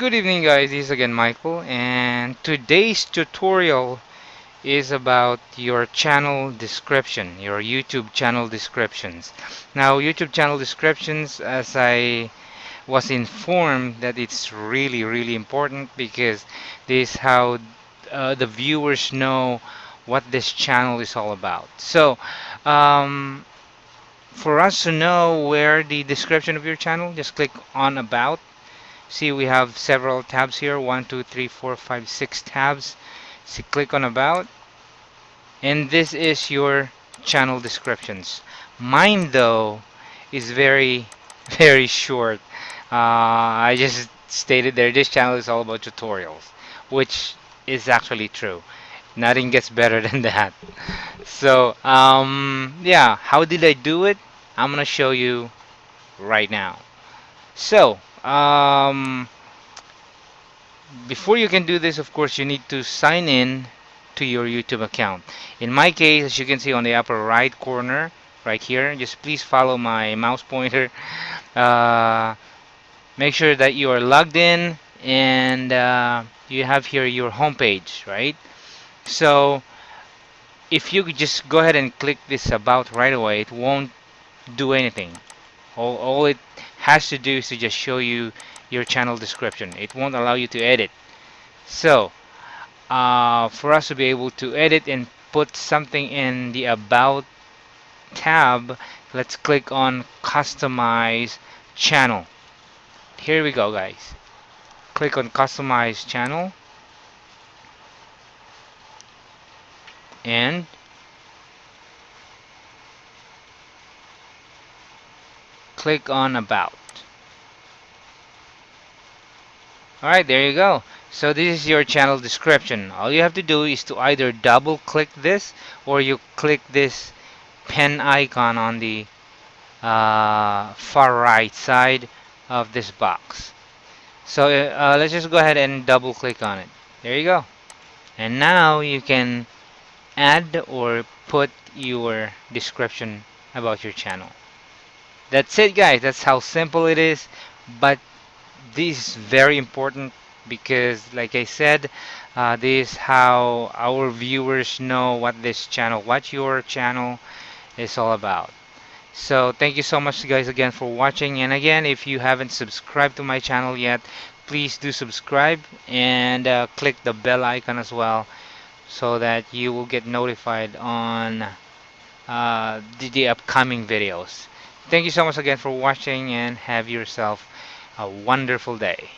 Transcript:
Good evening, guys. This is again Michael, and today's tutorial is about your channel description, your YouTube channel descriptions. Now, YouTube channel descriptions, as I was informed, that it's really important because this is how the viewers know what this channel is all about. So, um, for us to know where the description of your channel, just click on About. See, we have several tabs here, 1, 2, 3, 4, 5, 6 tabs. So click on About, and this is your channel descriptions. Mine, though, is very very short. I just stated there, this channel is all about tutorials, which is actually true. Nothing gets better than that. So, yeah, how did I do it? I'm gonna show you right now. So, before you can do this, of course, you need to sign in to your YouTube account. In my case, as you can see on the upper right corner, right here, just please follow my mouse pointer. Uh, Make sure that you are logged in and you have here your homepage, right? So if you could just go ahead and click this About right away, it won't do anything. All it has to do is to just show you your channel description. It won't allow you to edit. So for us to be able to edit and put something in the About tab, let's click on Customize Channel. Here we go, guys. Click on Customize Channel and click on About. Alright, there you go. So this is your channel description. All you have to do is to either double click this or you click this pen icon on the far right side of this box. So let's just go ahead and double click on it. There you go. And now you can add or put your description about your channel. That's it, guys. That's how simple it is. But this is very important because, like I said, this is how our viewers know what this channel, what your channel is all about. So thank you so much, guys, again for watching. And again, if you haven't subscribed to my channel yet, please do subscribe and click the bell icon as well so that you will get notified on the upcoming videos. Thank you so much again for watching and have yourself a wonderful day.